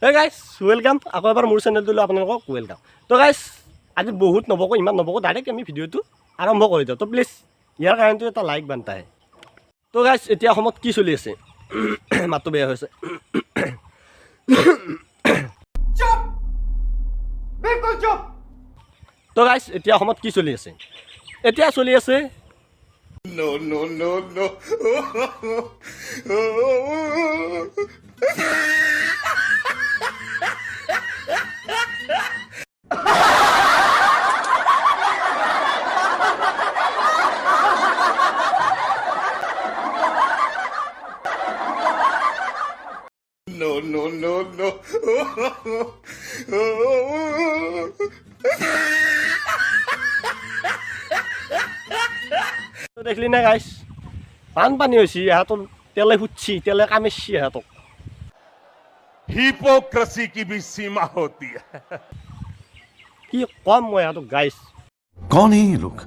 Hey guys, welcome. Ako ebar মোৰ চেনেলটো আপোনালোকক welcome. তো guys, আজি বহুত নবকো ইমান নবকো ডাইৰেক্ট আমি ভিডিওটো আৰম্ভ কৰি দিওঁ। তো প্লিজ ইয়াৰ কাৰণটো এটা লাইক বানতাই। তো guys, এতিয়া সময়ত কি চলি আছে? মাতটো বেয়া হৈছে। চুপ! বিলকুল চুপ! তো guys, এতিয়া সময়ত কি চলি আছে? এতিয়া চলি আছে No. No. তো দেখলি না গাইস বানপানী হৈছে ইহঁতৰ তেলে ফুটছি তেলে কামেছি ইহঁতক हिपोक्रेसी की भी सीमा होती है কি কম মই ইহঁতক গাইস कौन है ये लोग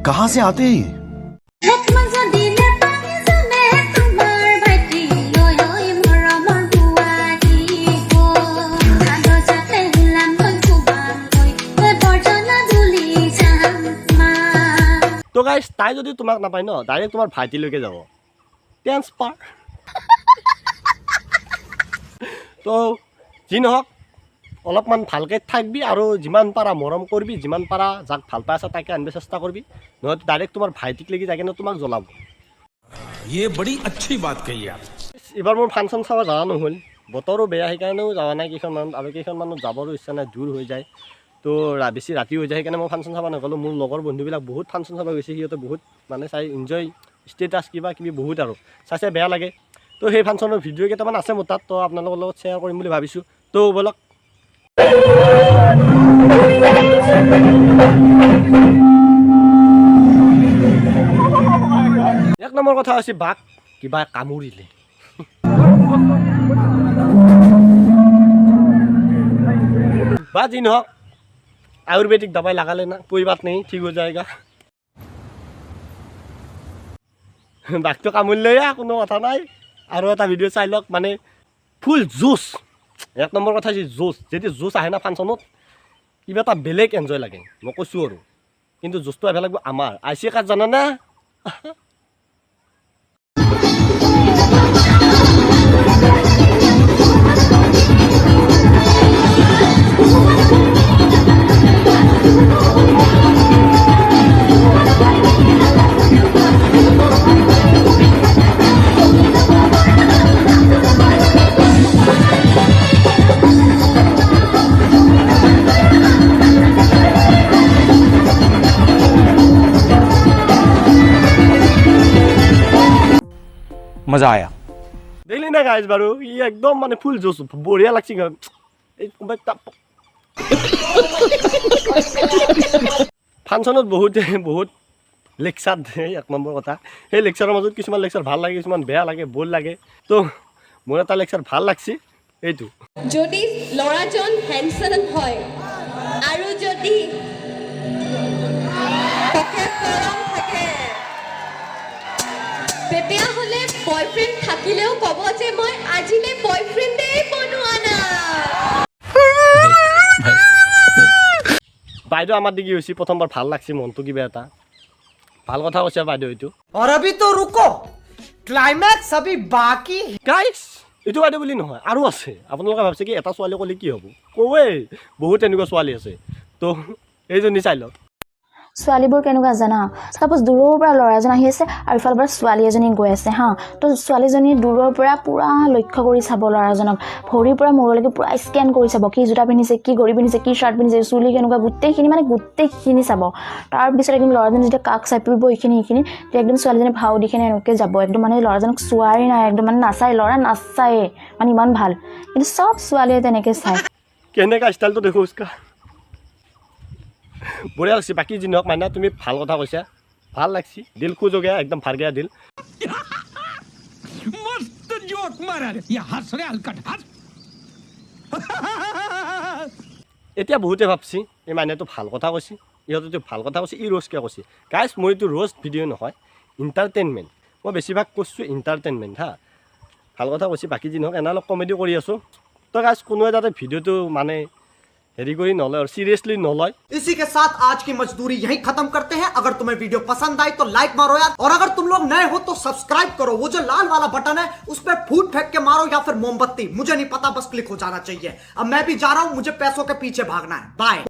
कहां से आते हैं তো গাইস তাই যদি তোমাক নাপায় ন ডাইৰেক্ট তোমাৰ ভাইটিলৈকে যাব ট্ৰান্সফাৰ তো যি নহওক অলপমান ভালকৈ থাকবি আৰু যিমান পাৰা মৰম কৰিবি যিমান পাৰা যাক ভাল পাই আছে তাকে আনিব চেষ্টা কৰিবি নহ'লে ডাইৰেক্ট তোমাৰ ভাইটিক লাগি যায় কিনে তোমাক জ্বলাব ये बड़ी अच्छी बात कही आप এইবাৰ মোৰ ফাংচন চাব যোৱা নহ'ল বতৰো বেয়া সেইকাৰণেও যোৱা নাই কেইখনমান আৰু কেইখনমানত যাবৰো ইচ্ছা নাই দূৰ হৈ যায় তো বেছি ৰাতি হৈ যায় সেইকাৰণে মই ফাংচন চাব নগ'লোঁ মোৰ লগৰ বন্ধুবিলাক বহুত ফাংচন চাব গৈছে সিহঁতে বহুত মানে চাই এনজয় ষ্টেটাছ কিবা কিবি বহুত আৰু চাই বেয়া লাগে তো সেই ফাংচনৰ ভিডিঅ' কেইটামান আছে মোৰ তাত তো আপোনালোকৰ লগত শ্বেয়াৰ কৰিম বুলি ভাবিছোঁ তো ব'লক এক নম্বৰ কথা হৈছে বাঘ কিবা কামুৰিলে বা যি নহওক आयुर्वेदिक दवाई लगा लेना कोई बात नहीं ठीक हो जाएगा बाघ तो कामुरिले कोनो कथा নাই আৰু এটা ভিডিঅ' চাই লওক মানে ফুল জুচ এক নম্বৰ কথা হৈছে জুচ যদি জুচ আহে না ফাংচনত কিবা এটা বেলেগ এনজয় লাগে মই কৈছোঁ আৰু কিন্তু জুচটো আহিব লাগিব আমাৰ আইচি কাৰ্ড জানা না मजा आया দেখলি না গাইজ বাৰু ই একদম মানে ফুল জুচ বঢ়িয়া লাগছে এই ফাংচনত বহুত লেকচাৰ দিয়ে এক নম্বৰ কথা সেই লেকচাৰৰ মাজত কিছুমান লেকচাৰ ভাল লাগে কিছুমান বেয়া লাগে বৰ লাগে তো মোৰ এটা লেকচাৰ ভাল লাগছে এইটো যদি ল'ৰাজন হেণ্ডসাম হয় আৰু যদি পকেট গৰম থাকে তেতিয়াহ'লে বয়ফ্ৰেণ্ড থাকিলেও ক'ব যে মই আজিলে বয়ফ্ৰেণ্ডেই বনোৱা নাই বাইদেউ আমাৰ দেখি হৈছে প্ৰথমবাৰ ভাল লাগছে মনটো কিবা এটা ভাল কথা কৈছে বাইদেউ এইটো और अभी तो रुको क्लाइमैक्स अभी बाकी গাইছ এইটো বাইদেউ বুলি নহয় আৰু আছে আপোনালোকে ভাবিছে কি এটা ছোৱালী ক'লে কি হ'ব কওঁৱেই বহুত এনেকুৱা ছোৱালী আছে তো এইজনী চাই লওক ছোৱালীবোৰ কেনেকুৱা জানা সাপোজ দূৰৰ পৰা ল'ৰা এজন আহি আছে আৰু ইফালৰ পৰা ছোৱালী এজনী গৈ আছে হা তো ছোৱালীজনী দূৰৰ পৰা পুৰা লক্ষ্য কৰি চাব ল'ৰাজনক ভৰিৰ পৰা মূৰলৈকে পুৰা স্কেন কৰি চাব কি জোতা পিন্ধিছে কি ঘড়ী পিন্ধিছে কি শ্বাৰ্ট পিন্ধিছে চুলি কেনেকুৱা গোটেইখিনি চাব তাৰপিছত একদম ল'ৰাজনে যেতিয়া কাক চাই পিব এইখিনি তেতিয়া একদম ছোৱালীজনী ভাও দি কিনে এনেকৈ যাব একদম মানে ল'ৰাজনক চোৱাই নাই একদম মানে নাচায় ল'ৰা নাচায়ে মানে ইমান ভাল কিন্তু চব ছোৱালীয়ে তেনেকৈ চায় কেনেকুৱা ষ্টাইলটো দেখো উস্কা বঢ়িয়া লাগছে বাকী যি নহওক মাইনা তুমি ভাল কথা কৈছা ভাল লাগছি দিল খুজ হৈ গয়া একদম ভাৰ গয়া দিল मस्त जोक मारा रे ये हंस रे हलकट हंस এতিয়া বহুতে ভাবছি এই মাইনাটো ভাল কথা কৈছে ইহঁতেতো ভাল কথা কৈছে ই ৰোজ কিয় কৈছে গাইজ মোৰ এইটো ৰোজ ভিডিঅ' নহয় এণ্টাৰটেইনমেণ্ট মই বেছিভাগ কৈছোঁ এণ্টাৰটেইনমেণ্ট হা ভাল কথা কৈছে বাকী যি নহওক এনে অলপ কমেডি কৰি আছোঁ তো গাইজ কোনোৱে যাতে ভিডিঅ'টো মানে হেৰি কৰি নলয় আৰু চিৰিয়াছলি নলয় इसी के साथ आज की मजदूरी यहीं खत्म करते हैं। अगर तुम्हें वीडियो पसंद आई तो लाइक मारो यार, और अगर तुम लोग नए हो तो सब्सक्राइब करो। वो जो लाल वाला बटन है उस पर फूट फेंक के मारो या फिर मोमबत्ती, मुझे नहीं पता, बस क्लिक हो जाना चाहिए। अब मैं भी जा रहा हूं, मुझे पैसों के पीछे भागना है। बाय।